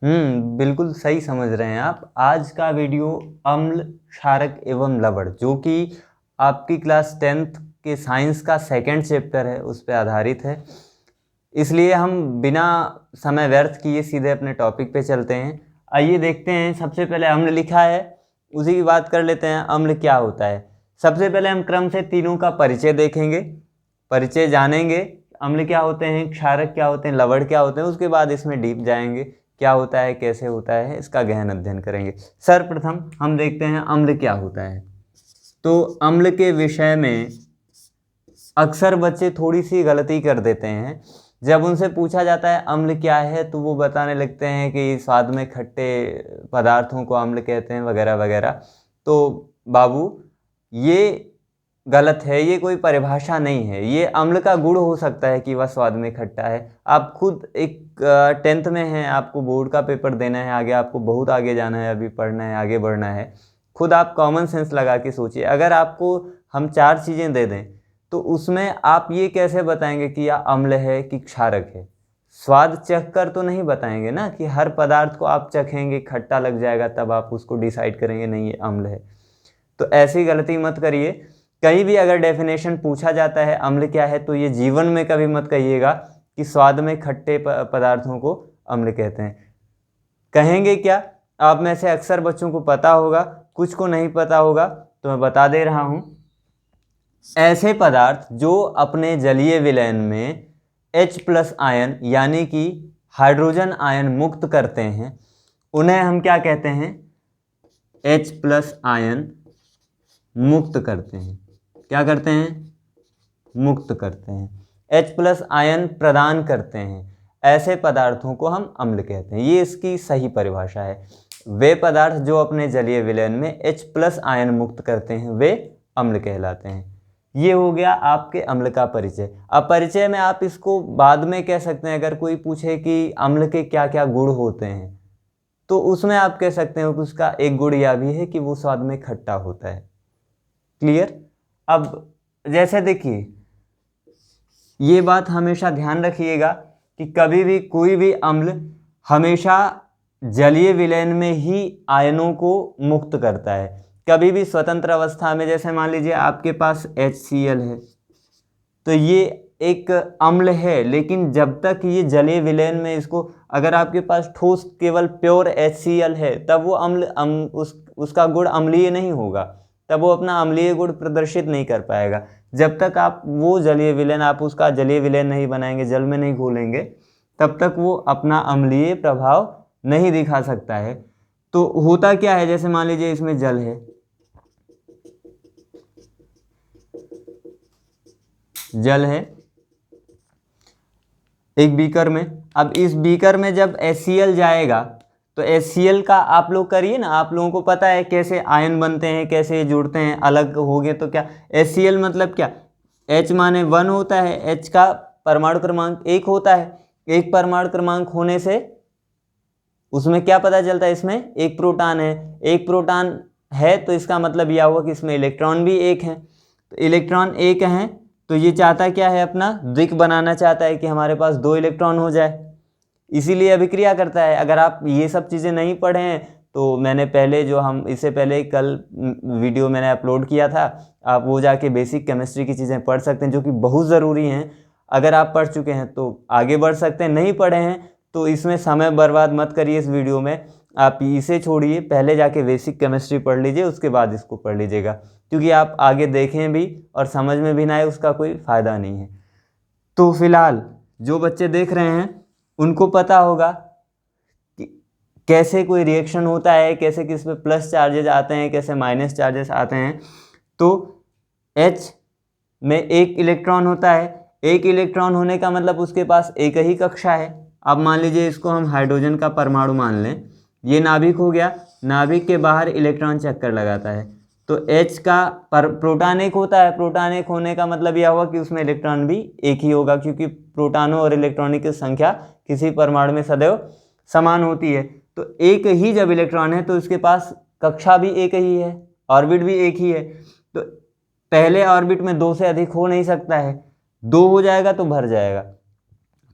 बिल्कुल सही समझ रहे हैं आप। आज का वीडियो अम्ल, क्षारक एवं लवण, जो कि आपकी क्लास 10th के साइंस का सेकंड चैप्टर है, उस पर आधारित है। इसलिए हम बिना समय व्यर्थ किए सीधे अपने टॉपिक पे चलते हैं। आइए देखते हैं। सबसे पहले अम्ल लिखा है, उसी की बात कर लेते हैं। अम्ल क्या होता है? सबसे पहले हम क्रम से तीनों का परिचय देखेंगे, परिचय जानेंगे। अम्ल क्या होते हैं, क्षारक क्या होते हैं, लवण क्या होते हैं, उसके बाद इसमें डीप जाएंगे, क्या होता है, कैसे होता है, इसका गहन अध्ययन करेंगे। सर्वप्रथम हम देखते हैं अम्ल क्या होता है। तो अम्ल के विषय में अक्सर बच्चे थोड़ी सी गलती कर देते हैं। जब उनसे पूछा जाता है अम्ल क्या है, तो वो बताने लगते हैं कि स्वाद में खट्टे पदार्थों को अम्ल कहते हैं, वगैरह वगैरह। तो बाबू, ये गलत है, ये कोई परिभाषा नहीं है। ये अम्ल का गुण हो सकता है कि वह स्वाद में खट्टा है। आप खुद एक 10th में हैं, आपको बोर्ड का पेपर देना है, आगे आपको बहुत आगे जाना है, अभी पढ़ना है, आगे बढ़ना है। खुद आप कॉमन सेंस लगा के सोचिए, अगर आपको हम 4 चीज़ें दे दें तो उसमें आप ये कैसे बताएंगे कि यह अम्ल है कि क्षारक है? स्वाद चख कर तो नहीं बताएंगे ना, कि हर पदार्थ को आप चखेंगे, खट्टा लग जाएगा, तब आप उसको डिसाइड करेंगे नहीं ये अम्ल है। तो ऐसी गलती मत करिए। कहीं भी अगर डेफिनेशन पूछा जाता है अम्ल क्या है, तो ये जीवन में कभी मत कहिएगा कि स्वाद में खट्टे पदार्थों को अम्ल कहते हैं। कहेंगे क्या? आप में से अक्सर बच्चों को पता होगा, कुछ को नहीं पता होगा, तो मैं बता दे रहा हूं। ऐसे पदार्थ जो अपने जलीय विलयन में H+ आयन यानी कि हाइड्रोजन आयन मुक्त करते हैं, उन्हें हम क्या कहते हैं? H+ आयन मुक्त करते हैं। क्या करते हैं? मुक्त करते हैं। H+ आयन प्रदान करते हैं। ऐसे पदार्थों को हम अम्ल कहते हैं। ये इसकी सही परिभाषा है। वे पदार्थ जो अपने जलीय विलयन में H+ आयन मुक्त करते हैं, वे अम्ल कहलाते हैं। ये हो गया आपके अम्ल का परिचय। अब परिचय में आप इसको बाद में कह सकते हैं। अगर कोई पूछे कि अम्ल के क्या क्या गुण होते हैं, तो उसमें आप कह सकते हैं कि उसका एक गुण यह भी है कि वो स्वाद में खट्टा होता है। क्लियर? अब जैसे देखिए, ये बात हमेशा ध्यान रखिएगा कि कभी भी कोई भी अम्ल हमेशा जलीय विलयन में ही आयनों को मुक्त करता है। कभी भी स्वतंत्र अवस्था में, जैसे मान लीजिए आपके पास HCl है, तो ये एक अम्ल है, लेकिन जब तक ये जलीय विलयन में इसको, अगर आपके पास ठोस केवल प्योर HCl है, तब वो उसका गुण अम्लीय नहीं होगा, तब वो अपना अम्लीय गुण प्रदर्शित नहीं कर पाएगा। जब तक आप वो जलीय विलयन, आप उसका जलीय विलयन नहीं बनाएंगे, जल में नहीं घोलेंगे, तब तक वो अपना अम्लीय प्रभाव नहीं दिखा सकता है। तो होता क्या है, जैसे मान लीजिए इसमें जल है, जल है एक बीकर में। अब इस बीकर में जब HCl जाएगा, तो HCl का आप लोग करिए ना, आप लोगों को पता है कैसे आयन बनते हैं, कैसे जुड़ते हैं। अलग हो गए तो क्या HCl मतलब क्या? H माने 1 होता है, H का परमाणु क्रमांक 1 होता है। एक परमाणु क्रमांक होने से उसमें क्या पता चलता है? इसमें एक प्रोटॉन है। एक प्रोटॉन है तो इसका मतलब यह हुआ कि इसमें इलेक्ट्रॉन भी एक है। तो इलेक्ट्रॉन एक हैं, तो ये चाहता क्या है? अपना द्विक बनाना चाहता है कि हमारे पास 2 इलेक्ट्रॉन हो जाए, इसीलिए अभिक्रिया करता है। अगर आप ये सब चीज़ें नहीं पढ़े हैं, तो मैंने पहले जो हम इससे पहले कल वीडियो मैंने अपलोड किया था, आप वो जाके बेसिक केमिस्ट्री की चीज़ें पढ़ सकते हैं, जो कि बहुत ज़रूरी हैं। अगर आप पढ़ चुके हैं तो आगे बढ़ सकते हैं, नहीं पढ़े हैं तो इसमें समय बर्बाद मत करिए। इस वीडियो में आप इसे छोड़िए, पहले जाके बेसिक केमिस्ट्री पढ़ लीजिए, उसके बाद इसको पढ़ लीजिएगा, क्योंकि आप आगे देखें भी और समझ में भी ना आए, उसका कोई फ़ायदा नहीं है। तो फिलहाल जो बच्चे देख रहे हैं उनको पता होगा कि कैसे कोई रिएक्शन होता है, कैसे किस पे प्लस चार्जेस आते हैं, कैसे माइनस चार्जेस आते हैं। तो H में एक इलेक्ट्रॉन होता है। एक इलेक्ट्रॉन होने का मतलब उसके पास एक ही कक्षा है। अब मान लीजिए इसको हम हाइड्रोजन का परमाणु मान लें, ये नाभिक हो गया, नाभिक के बाहर इलेक्ट्रॉन चक्कर लगाता है। तो H का प्रोटॉन एक होता है। प्रोटॉन एक होने का मतलब यह हुआ कि उसमें इलेक्ट्रॉन भी एक ही होगा, क्योंकि प्रोटॉनों और इलेक्ट्रॉनों की संख्या किसी परमाणु में सदैव समान होती है। तो एक ही जब इलेक्ट्रॉन है तो इसके पास कक्षा भी एक ही है, ऑर्बिट भी एक ही है। तो पहले ऑर्बिट में 2 से अधिक हो नहीं सकता है, 2 हो जाएगा तो भर जाएगा।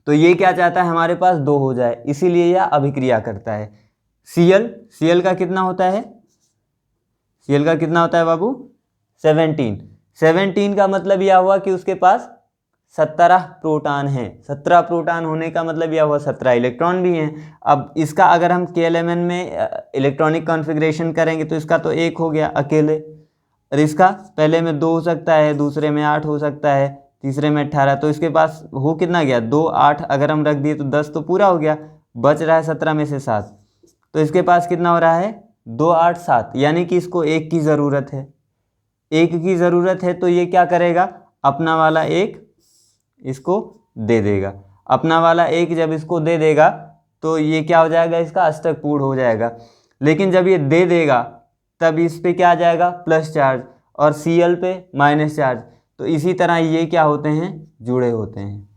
तो ये क्या चाहता है, हमारे पास 2 हो जाए, इसीलिए यह अभिक्रिया करता है। Cl का कितना होता है, Cl का कितना होता है बाबू, 17 का मतलब यह हुआ कि उसके पास 17 प्रोटॉन हैं। 17 प्रोटॉन होने का मतलब यह हुआ 17 इलेक्ट्रॉन भी हैं। अब इसका अगर हम KLMN में इलेक्ट्रॉनिक कॉन्फ़िगरेशन करेंगे तो इसका तो 1 हो गया अकेले, और इसका पहले में 2 हो सकता है, दूसरे में 8 हो सकता है, तीसरे में 18, तो इसके पास हो कितना गया, 2 8 अगर हम रख दिए तो 10 तो पूरा हो गया, बच रहा है 17 में से 7, तो इसके पास कितना हो रहा है, 2 8 7, यानी कि इसको 1 की ज़रूरत है। 1 की ज़रूरत है तो ये क्या करेगा, अपना वाला 1 इसको दे देगा। अपना वाला 1 जब इसको दे देगा तो ये क्या हो जाएगा, इसका अष्टक पूर्ण हो जाएगा। लेकिन जब ये दे देगा तब इस पे क्या आ जाएगा, प्लस चार्ज, और Cl पे माइनस चार्ज। तो इसी तरह ये क्या होते हैं, जुड़े होते हैं।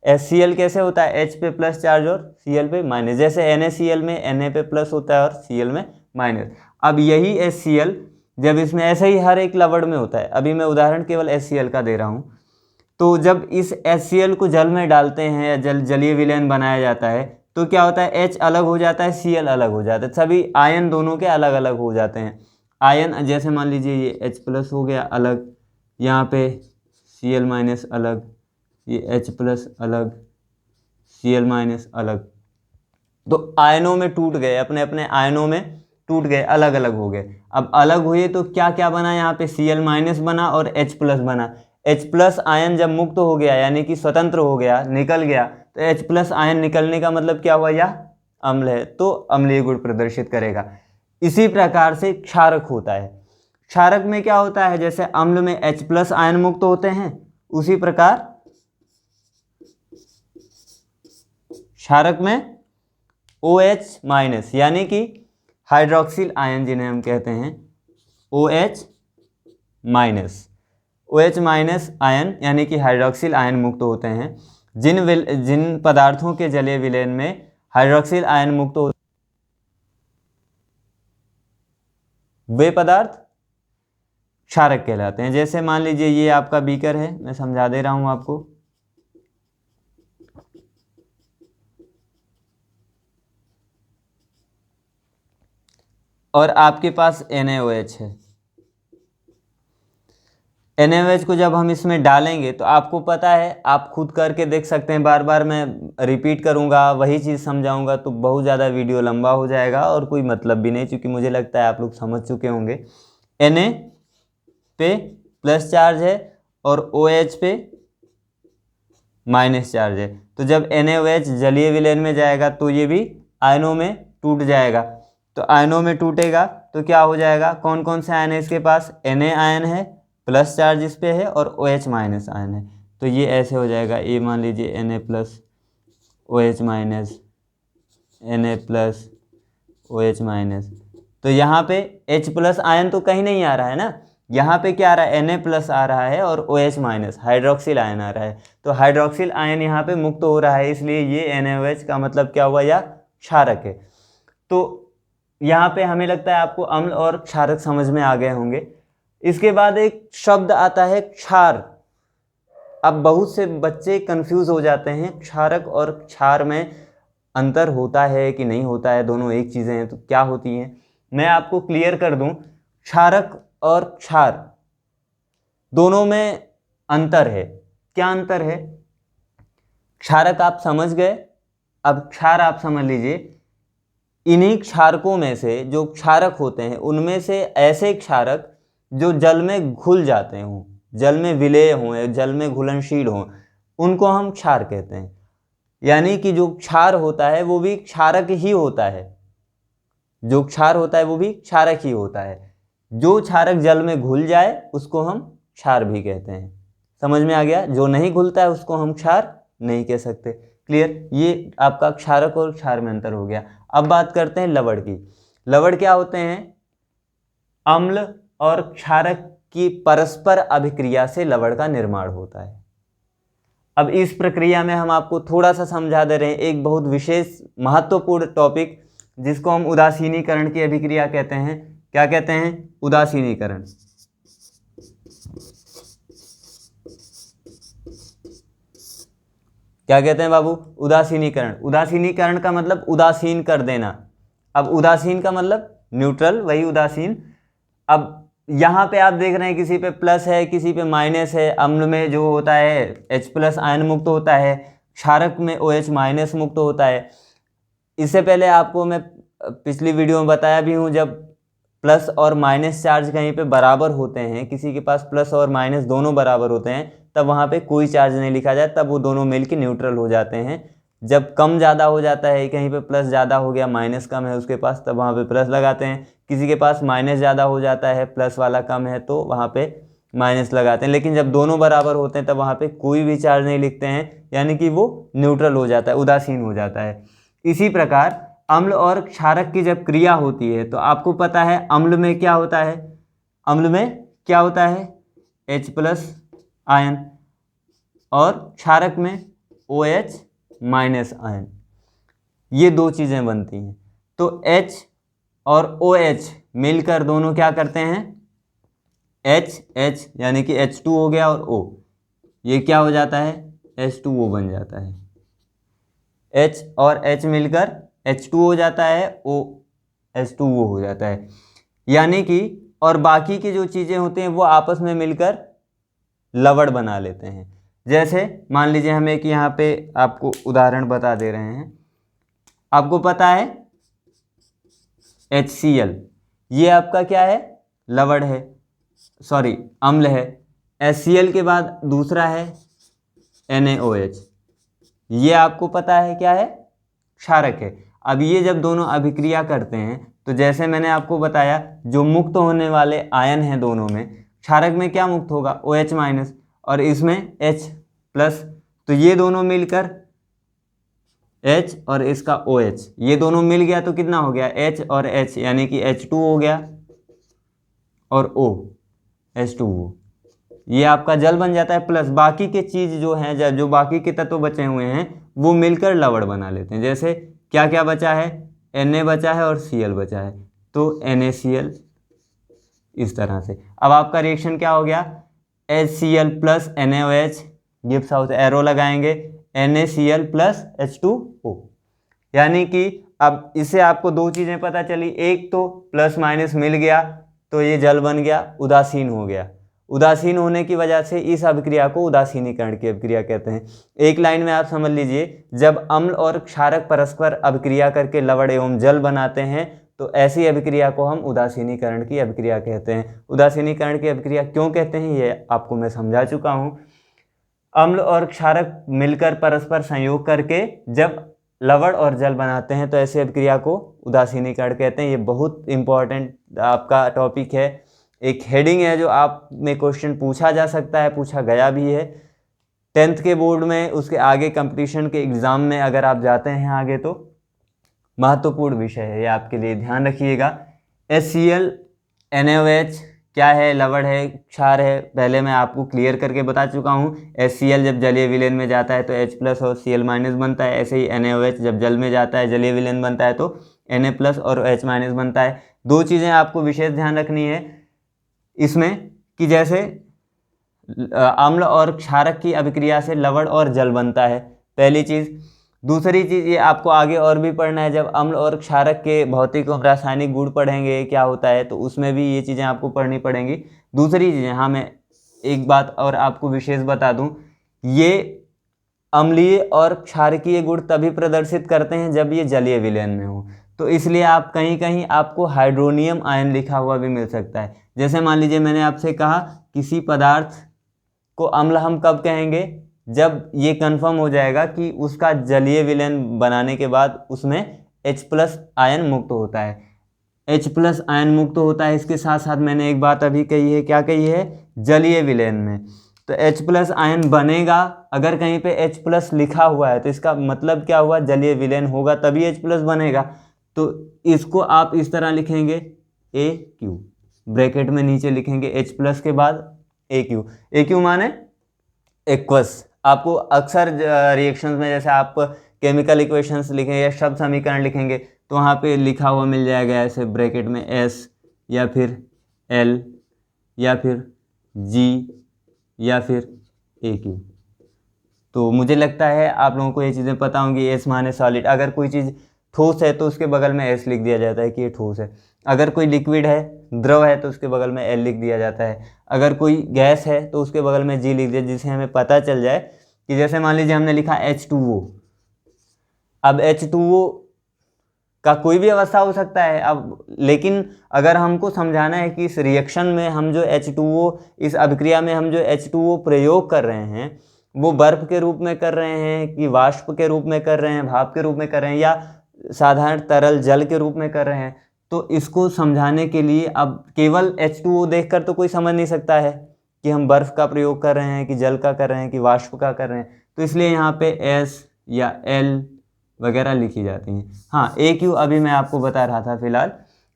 HCl कैसे होता है, H पे प्लस चार्ज और Cl पे माइनस, जैसे NaCl में Na पे प्लस होता है और Cl में माइनस। अब यही HCl जब इसमें ऐसे ही हर एक लवण में होता है, अभी मैं उदाहरण केवल HCl का दे रहा हूँ, तो जब इस HCl को जल में डालते हैं या जलीय विलयन बनाया जाता है तो क्या होता है, H अलग हो जाता है, Cl अलग हो जाता है, सभी आयन दोनों के अलग अलग हो जाते हैं। आयन जैसे मान लीजिए ये H प्लस हो गया अलग, यहाँ पे Cl माइनस अलग, ये H प्लस अलग, Cl माइनस अलग, तो आयनों में टूट गए, अपने अपने आयनों में टूट गए, अलग अलग हो गए। अब अलग हुए तो क्या क्या बना, यहाँ पे Cl माइनस बना और H प्लस बना। H प्लस आयन जब मुक्त हो गया यानी कि स्वतंत्र हो गया, निकल गया, तो H प्लस आयन निकलने का मतलब क्या हुआ, यह अम्ल है, तो अम्लीय गुण प्रदर्शित करेगा। इसी प्रकार से क्षारक होता है। क्षारक में क्या होता है, जैसे अम्ल में H प्लस आयन मुक्त होते हैं, उसी प्रकार क्षारक में OH माइनस यानी कि हाइड्रोक्सिल आयन जिन्हें हम कहते हैं OH माइनस आयन यानी कि हाइड्रोक्सिल आयन मुक्त होते हैं। जिन पदार्थों के जलीय विलयन में हाइड्रोक्सिल आयन मुक्त होते वे पदार्थ क्षारक कहलाते हैं। जैसे मान लीजिए ये आपका बीकर है, मैं समझा दे रहा हूं आपको। और आपके पास NaOH है। NaOH को जब हम इसमें डालेंगे तो आपको पता है, आप खुद करके देख सकते हैं, बार बार मैं रिपीट करूंगा, वही चीज़ समझाऊंगा तो बहुत ज़्यादा वीडियो लंबा हो जाएगा और कोई मतलब भी नहीं, क्योंकि मुझे लगता है आप लोग समझ चुके होंगे। Na पे प्लस चार्ज है और OH पे माइनस चार्ज है, तो जब NaOH जलीय विलयन में जाएगा तो ये भी आयनों में टूट जाएगा। तो आयनों में टूटेगा तो क्या हो जाएगा, कौन कौन से आयन है इसके पास, Na आयन है, प्लस चार्ज इस पे है, और OH माइनस आयन है। तो ये ऐसे हो जाएगा, ये मान लीजिए Na plus OH minus, Na plus OH minus. तो यहाँ पे H प्लस आयन तो कहीं नहीं आ रहा है ना, यहाँ पे क्या आ रहा है, Na प्लस आ रहा है और OH माइनस हाइड्रोक्सिल आयन आ रहा है। तो हाइड्रोक्सिल आयन यहाँ पे मुक्त हो रहा है, इसलिए ये NaOH का मतलब क्या हुआ, या क्षारक है। तो यहाँ पे हमें लगता है आपको अम्ल और क्षारक समझ में आ गए होंगे। इसके बाद एक शब्द आता है क्षार। अब बहुत से बच्चे कंफ्यूज हो जाते हैं, क्षारक और क्षार में अंतर होता है कि नहीं होता है, दोनों एक चीज़ें हैं तो क्या होती हैं। मैं आपको क्लियर कर दूं, क्षारक और क्षार दोनों में अंतर है। क्या अंतर है, क्षारक आप समझ गए, अब क्षार आप समझ लीजिए। इन्हीं क्षारकों में से जो क्षारक होते हैं उनमें से ऐसे क्षारक जो जल में घुल जाते हों, जल में विलेय हों, जल में घुलनशील हों, उनको हम क्षार कहते हैं। यानी कि जो क्षार होता है वो भी क्षारक ही होता है, जो क्षार होता है वो भी क्षारक ही होता है। जो क्षारक जल में घुल जाए उसको हम क्षार भी कहते हैं। समझ में आ गया, जो नहीं घुलता है उसको हम क्षार नहीं कह सकते। क्लियर, ये आपका क्षारक और क्षार में अंतर हो गया। अब बात करते हैं लवण की। लवण क्या होते हैं, अम्ल और क्षारक की परस्पर अभिक्रिया से लवण का निर्माण होता है। अब इस प्रक्रिया में हम आपको थोड़ा सा समझा दे रहे हैं एक बहुत विशेष महत्वपूर्ण टॉपिक, जिसको हम उदासीनीकरण की अभिक्रिया कहते हैं। क्या कहते हैं, उदासीनीकरण। क्या कहते हैं बाबू? उदासीनीकरण। उदासीनीकरण का मतलब उदासीन कर देना। अब उदासीन का मतलब न्यूट्रल, वही उदासीन। अब यहाँ पे आप देख रहे हैं किसी पे प्लस है, किसी पे माइनस है। अम्ल में जो होता है H+ आयन मुक्त होता है, क्षारक में OH- मुक्त होता है। इससे पहले आपको मैं पिछली वीडियो में बताया भी हूँ, जब प्लस और माइनस चार्ज कहीं पे बराबर होते हैं, किसी के पास प्लस और माइनस दोनों बराबर होते हैं, तब वहाँ पे कोई चार्ज नहीं लिखा जाए, तब वो दोनों मिलके न्यूट्रल हो जाते हैं। जब कम ज़्यादा हो जाता है, कहीं पे प्लस ज़्यादा हो गया, माइनस कम है उसके पास, तब वहाँ पे प्लस लगाते हैं। किसी के पास माइनस ज़्यादा हो जाता है, प्लस वाला कम है, तो वहाँ पे माइनस लगाते हैं। लेकिन जब दोनों बराबर होते हैं तब वहाँ पे कोई भी चार्ज नहीं लिखते हैं, यानी कि वो न्यूट्रल हो जाता है, उदासीन हो जाता है। इसी प्रकार अम्ल और क्षारक की जब क्रिया होती है तो आपको पता है अम्ल में क्या होता है? अम्ल में क्या होता है? H+ आयन, और क्षारक में OH- आयन। ये दो चीज़ें बनती हैं। तो H और OH मिलकर दोनों क्या करते हैं? H यानी कि H2 हो गया, और O ये क्या हो जाता है? H2O बन जाता है। H और H मिलकर H2 हो जाता है, O H2O हो जाता है। यानी कि और बाकी की जो चीज़ें होती हैं वो आपस में मिलकर लवण बना लेते हैं। जैसे मान लीजिए हम एक यहाँ पे आपको उदाहरण बता दे रहे हैं। आपको पता है HCl, ये आपका क्या है? लवण है, सॉरी अम्ल है। HCl के बाद दूसरा है NaOH, ये आपको पता है क्या है? क्षारक है। अब ये जब दोनों अभिक्रिया करते हैं तो जैसे मैंने आपको बताया, जो मुक्त होने वाले आयन हैं दोनों में, क्षारक में क्या मुक्त होगा? OH- और इसमें H+। तो ये दोनों मिलकर H और इसका OH, ये दोनों मिल गया तो कितना हो गया? H और H, यानी कि H2 हो गया, और O H2O, ये आपका जल बन जाता है। प्लस बाकी के चीज़ जो हैं, जो बाकी के तत्व बचे हुए हैं वो मिलकर लवण बना लेते हैं। जैसे क्या क्या बचा है? Na बचा है और Cl बचा है, तो NaCl। इस तरह से अब आपका रिएक्शन क्या हो गया? HCl + NaOH, Gibbs house arrow लगाएंगे, NaCl + H2O। यानी कि अब इससे आपको दो चीज़ें पता चली। एक तो प्लस माइनस मिल गया तो ये जल बन गया, उदासीन हो गया। उदासीन होने की वजह से इस अभिक्रिया को उदासीनीकरण की अभिक्रिया कहते हैं। एक लाइन में आप समझ लीजिए, जब अम्ल और क्षारक परस्पर अभिक्रिया करके लवण एवं जल बनाते हैं तो ऐसी अभिक्रिया को हम उदासीनीकरण की अभिक्रिया कहते हैं। उदासीनीकरण की अभिक्रिया क्यों कहते हैं ये आपको मैं समझा चुका हूँ। अम्ल और क्षारक मिलकर परस्पर संयोग करके जब लवण और जल बनाते हैं तो ऐसी अभिक्रिया को उदासीनीकरण कहते हैं। ये बहुत इंपॉर्टेंट आपका टॉपिक है, एक हेडिंग है जो आप में क्वेश्चन पूछा जा सकता है, पूछा गया भी है 10th के बोर्ड में, उसके आगे कंपटीशन के एग्ज़ाम में अगर आप जाते हैं आगे तो महत्वपूर्ण विषय है, ये आपके लिए ध्यान रखिएगा। HCl NaOH क्या है? लवण है, क्षार है, पहले मैं आपको क्लियर करके बता चुका हूँ। HCl जब जलीय विलयन में जाता है तो H+ और Cl- बनता है। ऐसे ही NaOH जब जल में जाता है, जलीय विलयन बनता है तो Na+ और OH- बनता है। दो चीज़ें आपको विशेष ध्यान रखनी है इसमें कि जैसे अम्ल और क्षारक की अभिक्रिया से लवण और जल बनता है, पहली चीज़। दूसरी चीज़ ये आपको आगे और भी पढ़ना है, जब अम्ल और क्षारक के भौतिक और रासायनिक गुण पढ़ेंगे क्या होता है तो उसमें भी ये चीज़ें आपको पढ़नी पड़ेंगी। दूसरी चीज़ें, हाँ मैं एक बात और आपको विशेष बता दूं, ये अम्लीय और क्षारकीय गुण तभी प्रदर्शित करते हैं जब ये जलीय विलयन में हो। तो इसलिए आप कहीं कहीं आपको हाइड्रोनियम आयन लिखा हुआ भी मिल सकता है। जैसे मान लीजिए मैंने आपसे कहा किसी पदार्थ को अम्ल हम कब कहेंगे? जब ये कंफर्म हो जाएगा कि उसका जलीय विलयन बनाने के बाद उसमें H+ आयन मुक्त होता है। H+ आयन मुक्त होता है, इसके साथ साथ मैंने एक बात अभी कही है, क्या कही है? जलीय विलयन में तो H+ आयन बनेगा। अगर कहीं पे H+ लिखा हुआ है तो इसका मतलब क्या हुआ? जलीय विलयन होगा तभी H+ बनेगा। तो इसको आप इस तरह लिखेंगे AQ, ब्रैकेट में नीचे लिखेंगे H+ के बाद AQ। AQ माने एक्वस। आपको अक्सर रिएक्शंस में जैसे आप केमिकल इक्वेशंस लिखेंगे या शब्द समीकरण लिखेंगे तो वहाँ पे लिखा हुआ मिल जाएगा ऐसे ब्रैकेट में S या फिर L या फिर G या फिर AQ। तो मुझे लगता है आप लोगों को ये चीज़ें पता होंगी। एस माने सॉलिड, अगर कोई चीज़ ठोस है तो उसके बगल में एस लिख दिया जाता है कि ये ठोस है। अगर कोई लिक्विड है, द्रव है, तो उसके बगल में एल लिख दिया जाता है। अगर कोई गैस है तो उसके बगल में जी लिख दिया, जिससे हमें पता चल जाए कि जैसे मान लीजिए हमने लिखा H2O। अब H2O का कोई भी अवस्था हो सकता है। अब लेकिन अगर हमको समझाना है कि इस रिएक्शन में हम जो H2O, इस अभिक्रिया में हम जो H2O प्रयोग कर रहे हैं वो बर्फ के रूप में कर रहे हैं कि वाष्प के रूप में कर रहे हैं, भाप के रूप में कर रहे हैं, या साधारण तरल जल के रूप में कर रहे हैं, तो इसको समझाने के लिए अब केवल H2O देखकर तो कोई समझ नहीं सकता है कि हम बर्फ का प्रयोग कर रहे हैं कि जल का कर रहे हैं कि वाष्प का कर रहे हैं। तो इसलिए यहाँ पे S या L वगैरह लिखी जाती हैं। हाँ, AQ अभी मैं आपको बता रहा था फिलहाल।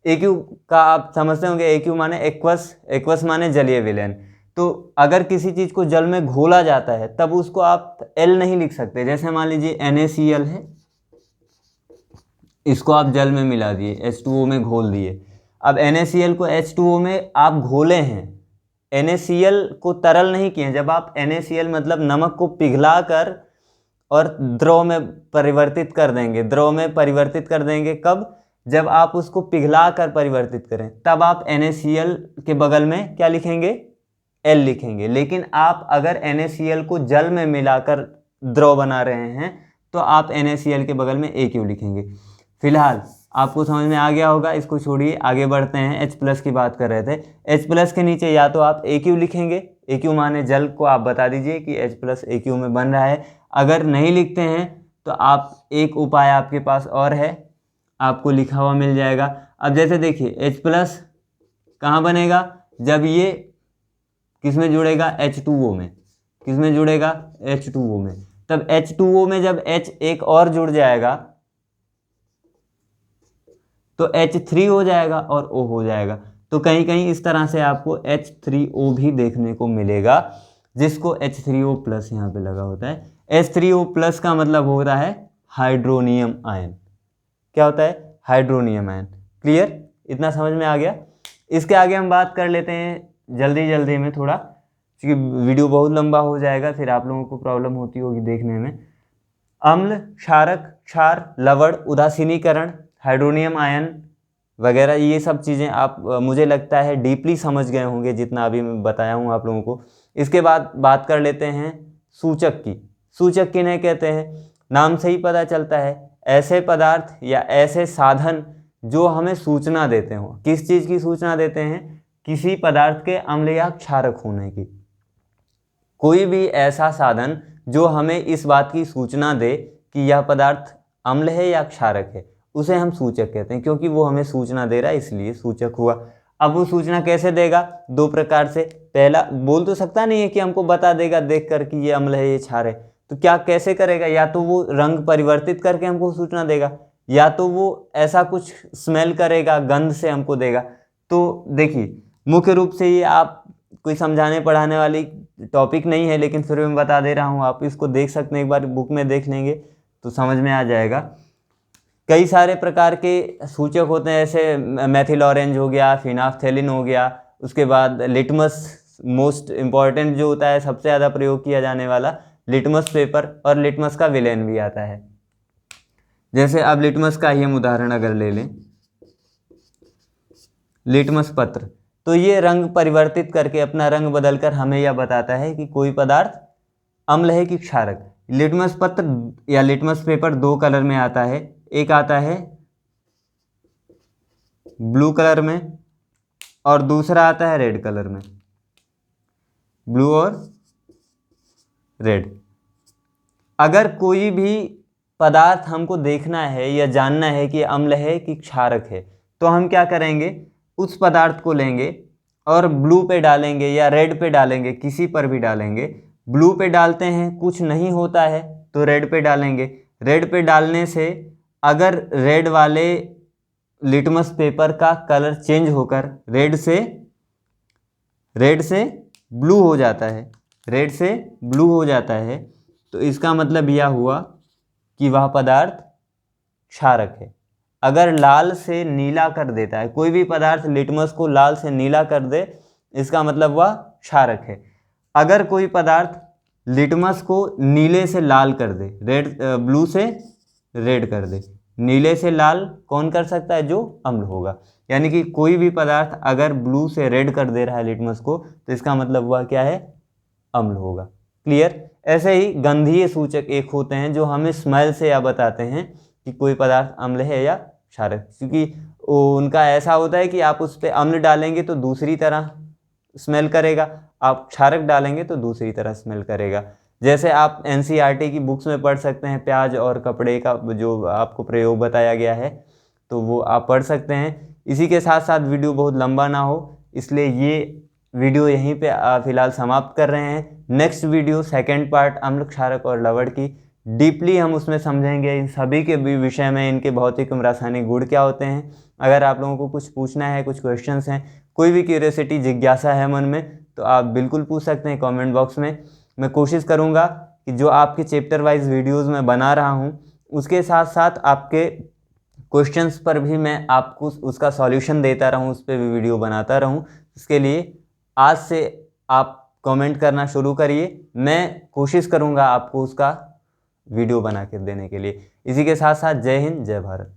AQ का आप समझते होंगे, AQ माने एक्वस, एक्वस माने जलीय विलयन। तो अगर किसी चीज़ को जल में घोला जाता है तब उसको आप L नहीं लिख सकते। जैसे मान लीजिए NaCl है, इसको आप जल में मिला दिए, H2O में घोल दिए। अब NaCl को H2O में आप घोले हैं, NaCl को तरल नहीं किए। जब आप NaCl मतलब नमक को पिघला कर और द्रव में परिवर्तित कर देंगे, द्रव में परिवर्तित कर देंगे कब? जब आप उसको पिघला कर परिवर्तित करें, तब आप NaCl के बगल में क्या लिखेंगे? L लिखेंगे। लेकिन आप अगर NaCl को जल में मिलाकर द्रव बना रहे हैं तो आप NaCl के बगल में AQ लिखेंगे। फिलहाल आपको समझ में आ गया होगा, इसको छोड़िए, आगे बढ़ते हैं। H+ की बात कर रहे थे। H+ के नीचे या तो आप AQ लिखेंगे, AQ माने जल को आप बता दीजिए कि H+ AQ में बन रहा है। अगर नहीं लिखते हैं तो आप एक उपाय आपके पास और है, आपको लिखा हुआ मिल जाएगा। अब जैसे देखिए H+ कहाँ बनेगा? जब ये किस में जुड़ेगा? H2O में। किस में जुड़ेगा? H2O में। तब H2O में जब H एक और जुड़ जाएगा तो H3 हो जाएगा और O हो जाएगा। तो कहीं कहीं इस तरह से आपको H3O भी देखने को मिलेगा, जिसको H3O+ यहाँ पे लगा होता है। H3O+ का मतलब होता है हाइड्रोनियम आयन। क्या होता है? Hydronium ion. क्लियर? इतना समझ में आ गया? इसके आगे हम बात कर लेते हैं जल्दी जल्दी में थोड़ा, क्योंकि वीडियो बहुत लंबा हो जाएगा, फिर आप लोगों को प्रॉब्लम होती होगी देखने में। अम्ल, क्षारक, क्षार, लवण, उदासीनीकरण, हाइड्रोनियम आयन वगैरह, ये सब चीज़ें आप मुझे लगता है डीपली समझ गए होंगे जितना अभी मैं बताया हूँ आप लोगों को। इसके बाद बात कर लेते हैं सूचक की। सूचक किन्हें कहते हैं? नाम से ही पता चलता है, ऐसे पदार्थ या ऐसे साधन जो हमें सूचना देते हो। किस चीज़ की सूचना देते हैं? किसी पदार्थ के अम्ल या क्षारक होने की। कोई भी ऐसा साधन जो हमें इस बात की सूचना दे कि यह पदार्थ अम्ल है या क्षारक है, उसे हम सूचक कहते हैं, क्योंकि वो हमें सूचना दे रहा है इसलिए सूचक हुआ। अब वो सूचना कैसे देगा? दो प्रकार से। पहला, बोल तो सकता नहीं है कि हमको बता देगा देख कर कि ये अम्ल है ये क्षार है, तो क्या कैसे करेगा? या तो वो रंग परिवर्तित करके हमको सूचना देगा, या तो वो ऐसा कुछ स्मेल करेगा, गंध से हमको देगा। तो देखिए, मुख्य रूप से ये आप कोई समझाने पढ़ाने वाली टॉपिक नहीं है, लेकिन फिर मैं बता दे रहा हूँ, आप इसको देख सकते हैं, एक बार बुक में देख लेंगे तो समझ में आ जाएगा। कई सारे प्रकार के सूचक होते हैं, जैसे मैथिल ऑरेंज हो गया, फिनाफ्थेलिन हो गया, उसके बाद लिटमस, मोस्ट इम्पॉर्टेंट जो होता है, सबसे ज़्यादा प्रयोग किया जाने वाला लिटमस पेपर, और लिटमस का विलेन भी आता है। जैसे अब लिटमस का ही हम उदाहरण अगर ले लें, लिटमस पत्र, तो ये रंग परिवर्तित करके, अपना रंग बदलकर हमें यह बताता है कि कोई पदार्थ अम्ल है कि क्षारक। लिटमस पत्र या लिटमस पेपर दो कलर में आता है, एक आता है ब्लू कलर में और दूसरा आता है रेड कलर में। ब्लू और रेड। अगर कोई भी पदार्थ हमको देखना है या जानना है कि अम्ल है कि क्षारक है, तो हम क्या करेंगे? उस पदार्थ को लेंगे और ब्लू पे डालेंगे या रेड पे डालेंगे, किसी पर भी डालेंगे। ब्लू पे डालते हैं, कुछ नहीं होता है, तो रेड पे डालेंगे। रेड पे डालने से अगर रेड वाले लिटमस पेपर का कलर चेंज होकर रेड से ब्लू हो जाता है, रेड से ब्लू हो जाता है, तो इसका मतलब यह हुआ कि वह पदार्थ क्षारक है। अगर लाल से नीला कर देता है, कोई भी पदार्थ लिटमस को लाल से नीला कर दे, इसका मतलब वह क्षारक है। अगर कोई पदार्थ लिटमस को नीले से लाल कर दे, ब्लू से रेड कर दे, नीले से लाल कौन कर सकता है? जो अम्ल होगा। यानी कि कोई भी पदार्थ अगर ब्लू से रेड कर दे रहा है लिटमस को, तो इसका मतलब हुआ क्या है? अम्ल होगा। क्लियर? ऐसे ही गंधीय सूचक एक होते हैं जो हमें स्मेल से या बताते हैं कि कोई पदार्थ अम्ल है या क्षारक, क्योंकि उनका ऐसा होता है कि आप उस पर अम्ल डालेंगे तो दूसरी तरह स्मेल करेगा, आप क्षारक डालेंगे तो दूसरी तरह स्मेल करेगा। जैसे आप एनसीईआरटी की बुक्स में पढ़ सकते हैं, प्याज और कपड़े का जो आपको प्रयोग बताया गया है, तो वो आप पढ़ सकते हैं। इसी के साथ साथ वीडियो बहुत लंबा ना हो, इसलिए ये वीडियो यहीं पे फिलहाल समाप्त कर रहे हैं। नेक्स्ट वीडियो सेकंड पार्ट अम्ल, क्षारक और लवण की, डीपली हम उसमें समझेंगे इन सभी के भी विषय में, इनके भौतिक एवं रासायनिक गुण क्या होते हैं। अगर आप लोगों को कुछ पूछना है, कुछ क्वेश्चंस हैं, कोई भी क्यूरियोसिटी, जिज्ञासा है मन में, तो आप बिल्कुल पूछ सकते हैं कमेंट बॉक्स में। मैं कोशिश करूँगा कि जो आपके चैप्टर वाइज वीडियोज़ मैं बना रहा हूँ, उसके साथ साथ आपके क्वेश्चंस पर भी मैं आपको उसका सॉल्यूशन देता रहूँ, उस पर भी वीडियो बनाता रहूँ। इसके लिए आज से आप कमेंट करना शुरू करिए, मैं कोशिश करूँगा आपको उसका वीडियो बना के देने के लिए। इसी के साथ साथ जय हिंद, जय भारत।